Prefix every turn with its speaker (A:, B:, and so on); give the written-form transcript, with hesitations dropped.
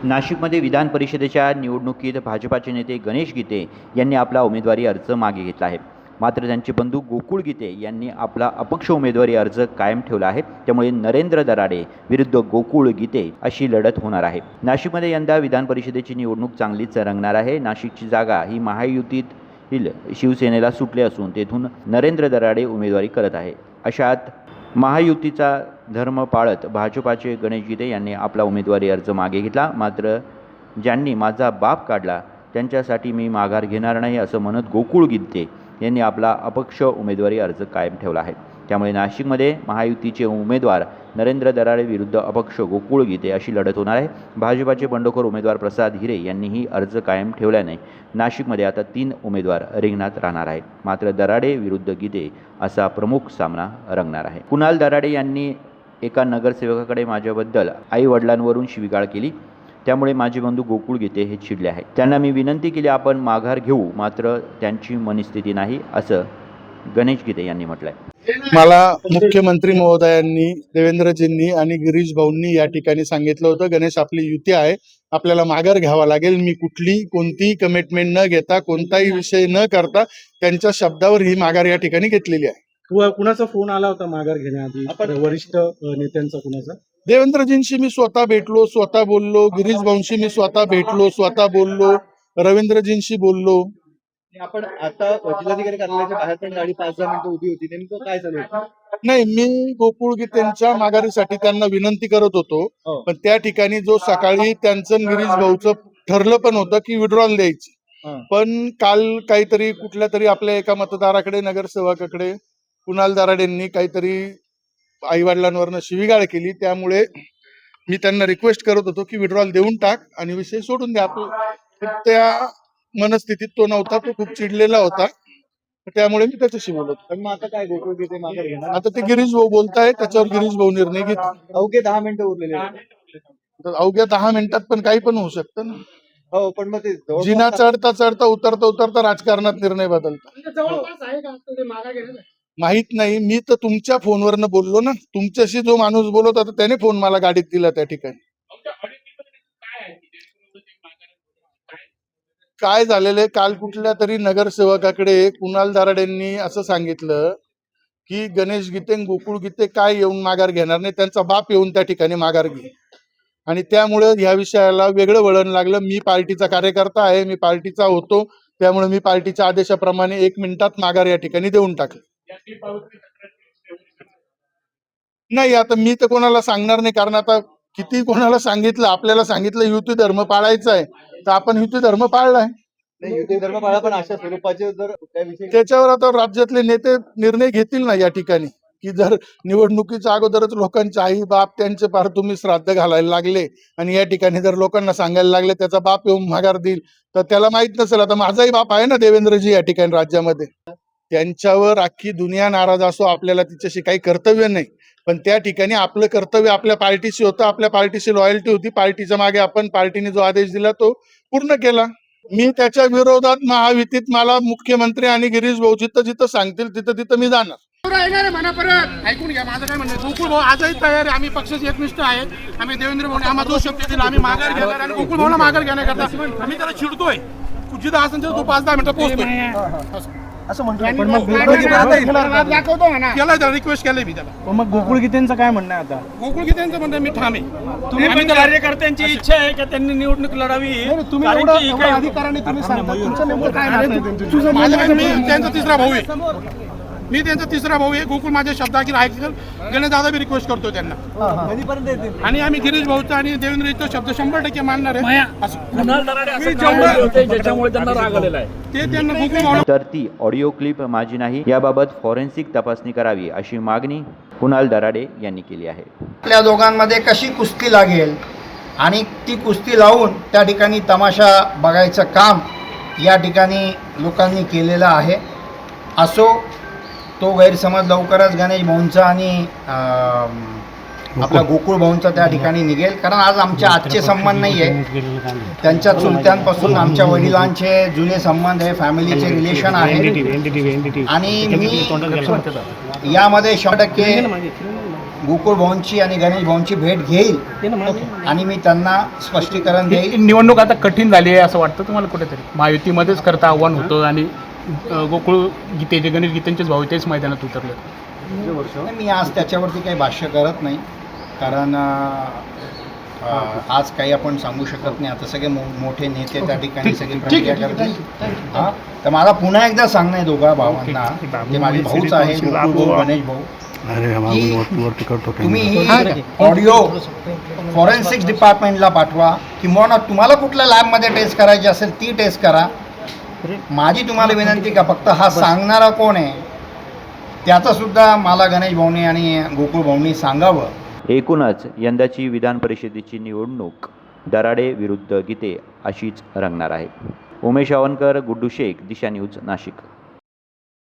A: नाशिकमध्ये विधान परिषदेच्या निवडणुकीत भाजपाचे नेते गणेश गीते यांनी आपला उमेदवारी अर्ज मागे घेतला आहे. मात्र त्यांचे बंधू गोकुळ गीते यांनी आपला अपक्ष उमेदवारी अर्ज कायम ठेवला आहे. त्यामुळे नरेंद्र दराडे विरुद्ध गोकुळ गीते अशी लढत होणार आहे. नाशिकमध्ये यंदा विधान परिषदेची निवडणूक चांगलीच रंगणार आहे. नाशिकची जागा ही महायुतीतील शिवसेनेला सुटली असून तेथून नरेंद्र दराडे उमेदवारी करत आहे. अशात महायुतीचा धर्म पाळत भाजपाचे गणेश गीते यांनी आपला उमेदवारी अर्ज मागे घेतला. मात्र ज्यांनी माझा बाप काढला त्यांच्यासाठी मी माघार घेणार नाही असं म्हणत गोकुळ गीते यांनी आपला अपक्ष उमेदवारी अर्ज कायम ठेवला आहे. त्यामुळे नाशिकमध्ये महायुतीचे उमेदवार नरेंद्र दराडे विरुद्ध अपक्ष गोकुळ गीते अशी लढत होणार आहे. भाजपाचे बंडखोर उमेदवार प्रसाद हिरे यांनीही अर्ज कायम ठेवल्याने नाशिकमध्ये आता 3 उमेदवार रिंगणात राहणार आहेत. मात्र दराडे विरुद्ध गीते असा प्रमुख सामना रंगणार आहे. कुणाल दराडे यांनी एका नगरसेवकाकडे माझ्याबद्दल आई वडिलांवरून शिवीगाळ केली. त्यामुळे माझे बंधू गोकुळ गीते हे चिडले आहेत. त्यांना मी विनंती केली आपण माघार घेऊ, मात्र त्यांची मनस्थिती नाही असं गणेश गीते यांनी म्हटलंय.
B: मला मुख्यमंत्री महोदयांनी, देवेंद्रजींनी आणि गिरीश भाऊंनी या ठिकाणी सांगितलं होतं, गणेश आपली युती आहे, आपल्याला माघार घ्यावा लागेल. मी कोणतीही कमिटमेंट न घेता, कोणताही विषय न करता त्यांच्या शब्दावर ही माघार या ठिकाणी घेतलेली आहे.
C: कुणाचा फोन आला होता माघार घेण्याआधी? वरिष्ठ नेत्यांचा कुणाचा?
B: देवेंद्रजींशी मी स्वतः भेटलो, स्वतः बोललो. गिरीश भाऊंशी मी स्वतः भेटलो, स्वतः बोललो. रवींद्रजींशी बोललो.
C: आपण आता जिल्हाधिकारी कार्यालयाच्या बाहेर पण गाडी 5-10 मिनिटं उभी होती, नेमकं काय चालू होतं?
B: नाही, मी गोकुळ गीतेंच्या माघारीसाठी त्यांना विनंती करत होतो. पण त्या ठिकाणी जो सकाळी त्यांचं गिरीश भाऊचं ठरलं पण होतं की विड्रॉल द्यायची. पण काल काहीतरी कुठल्या तरी आपल्या एका मतदाराकडे, नगरसेवकाकडे कुणाल दराडेंनी काहीतरी आई वडिलांवरनं शिवीगाळ केली. त्यामुळे मी त्यांना रिक्वेस्ट करत होतो की विड्रॉल देऊन टाक आणि विषय सोडून द्या. त्या मनस्थितीत तो नव्हता, तो खूप चिडलेला होता. त्यामुळे मी त्याच्याशी बोलत.
C: पण मग आता काय गोकुळ गीते माघार घेणार?
B: आता ते गिरीश भाऊ बोलताय, त्याच्यावर गिरीश भाऊ निर्णय घेतात.
C: अवघे 10 मिनिटं उरलेले.
B: अवघ्या 10 मिनिटात पण काही पण होऊ शकतं ना.
C: हो, पण मग ते
B: जिना चढता चढता उतरता उतरता राजकारणात निर्णय बदलतात. माहित नाही, मी तर तुमच्या फोनवरनं बोललो ना. तुमच्याशी जो माणूस बोलत होता त्याने फोन मला गाडीत दिला त्या ठिकाणी. काय झालेलं आहे, काल कुठल्या तरी नगरसेवकाकडे कुणाल दराडेंनी असं सांगितलं की गणेश गीते, गोकुळ गीते काय येऊन माघार घेणार नाही, त्यांचा बाप येऊन त्या ठिकाणी माघार घे. आणि त्यामुळे ह्या विषयाला वेगळं वळण लागलं. मी पार्टीचा कार्यकर्ता आहे, मी पार्टीचा होतो, त्यामुळे मी पार्टीच्या आदेशाप्रमाणे 1 मिनिटात माघार या ठिकाणी देऊन टाकली. नाही, आता मी तर कोणाला सांगणार नाही, कारण आता किती कोणाला सांगितलं, आपल्याला सांगितलं युती धर्म पाळायचा आहे तर आपण युती धर्म पाळलाय.
C: युती धर्म पाळा, पण अशा स्वरूपाचे जर
B: त्याच्यावर आता राज्यातले नेते निर्णय घेतील ना या ठिकाणी, की जर निवडणुकीच्या अगोदरच लोकांचे आई बाप त्यांचे पार तुम्ही श्राद्ध घालायला लागले आणि या ठिकाणी जर लोकांना सांगायला लागले त्याचा बाप येऊन माघार देईल, तर त्याला माहित नसेल. आता माझाही बाप आहे ना देवेंद्रजी या ठिकाणी राज्यामध्ये. त्यांच्यावर अख्खी दुनिया नाराज असो, आपल्याला तिच्याशी काही कर्तव्य नाही. पण त्या ठिकाणी आपलं कर्तव्य आपल्या पार्टीशी होतं, आपल्या पार्टीशी लॉयल्टी होती. पार्टीच्या मागे आपण, पार्टीने जो आदेश दिला तो पूर्ण केला. मी त्याच्या विरोधात महायुतीत मला मुख्यमंत्री आणि गिरीश भाऊ जिथं सांगतील तिथं मी जाणार.
D: ऐकून घ्या माझं काय म्हणणं. गोकुळ भाऊ आजही तयार आहे, आम्ही पक्षाचे एकनिष्ठ आहे. आम्ही देवेंद्र भाऊ आम्हाला जो शब्द दिला आम्ही माघार घेणार आणि गोकुळ भाऊला माघार घेण्याकरता आम्ही त्याला चिडतोय. जिथं असेल तो 5-10 मिनिटं पोहोचतोय
C: असं म्हणतो.
D: त्याला रिक्वेस्ट केलंय मी त्याला.
C: मग गोकुळ गीतेंचं काय म्हणणं आहे आता?
D: गोकुळ गीतेंचं म्हणणं मी ठाम आहे.
C: तुम्ही पण कार्यकर्त्यांची इच्छा आहे की त्यांनी निवडणूक लढावी?
D: अधिकाराने तुम्ही मी त्यांचा तिसरा भाऊ आहे. मी त्यांचा तिसरा भाऊ आहे. गोकुळ माझ्या शब्दाखीर ऐकलं. गणेश दादा मी रिक्वेस्ट करतो त्यांना. आणि आम्ही गिरीश भाऊचा आणि देवेंद्रचा शब्द 100% मानणार आहे. ते त्यांना गोकुळ भाऊ.
A: तर ती ऑडिओ क्लिप माझी नाही, याबाबत फॉरेन्सिक तपासणी करावी अशी मागणी कुणाल दराडे यांनी केली आहे.
E: आपल्या दोघांमध्ये कशी कुस्ती लागेल आणि ती कुस्ती लावून त्या ठिकाणी तमाशा बघायचं काम या ठिकाणी लोकांनी केलेलं आहे. असो, तो गैरसमज लवकरच गणेश भाऊंचा आणि आपला गोकुळ भाऊंचा त्या ठिकाणी निघेल. कारण आज आमचे आजचे संबंध नाही आहे, त्यांच्या चुलत्यांपासून आमच्या वडिलांचे जुने संबंध आहे, फॅमिलीचे रिलेशन आहे. आणि मी यामध्ये 100% गोकुळ भाऊंची आणि गणेश भाऊंची भेट घेईल आणि मी त्यांना स्पष्टीकरण देईल.
F: ही निवडणूक आता कठीण झाली आहे असं वाटतं तुम्हाला कुठेतरी? महायुतीमध्येच करता आव्हान होतं आणि गोकुळ गीते जे गणेश गीतेंचेच भाऊ तेच मैदानात उतरले.
E: मी आज त्याच्यावरती काही भाष्य करत नाही, कारण आज काही आपण सांगू शकत नाही. आता सगळे मोठे नेते त्या ठिकाणी सगळी प्रक्रिया करतील. हां, तर मला पुन्हा एकदा सांगणं आहे दोघा भावांना, ते माझे भाऊच आहेत, गोकुळ भाऊ, गणेश भाऊ, तुम्ही ही ऑडिओ फॉरेन्सिक्स डिपार्टमेंटला पाठवा, किंवा तुम्हाला कुठल्या लॅबमध्ये टेस्ट करायची असेल ती टेस्ट करा. माझी तुम्हाला विनंती का, फक्त हा सांगणारा कोण आहे त्याचं सुद्धा मला गणेश भाऊनी आणि गोकुळ भाऊनी सांगावं.
A: एकूणच यंदाची विधान परिषदेची निवडणूक दराडे विरुद्ध गीते अशीच रंगणार आहे. उमेश आवनकर, गुड्डू शेख, दिशा न्यूज, नाशिक.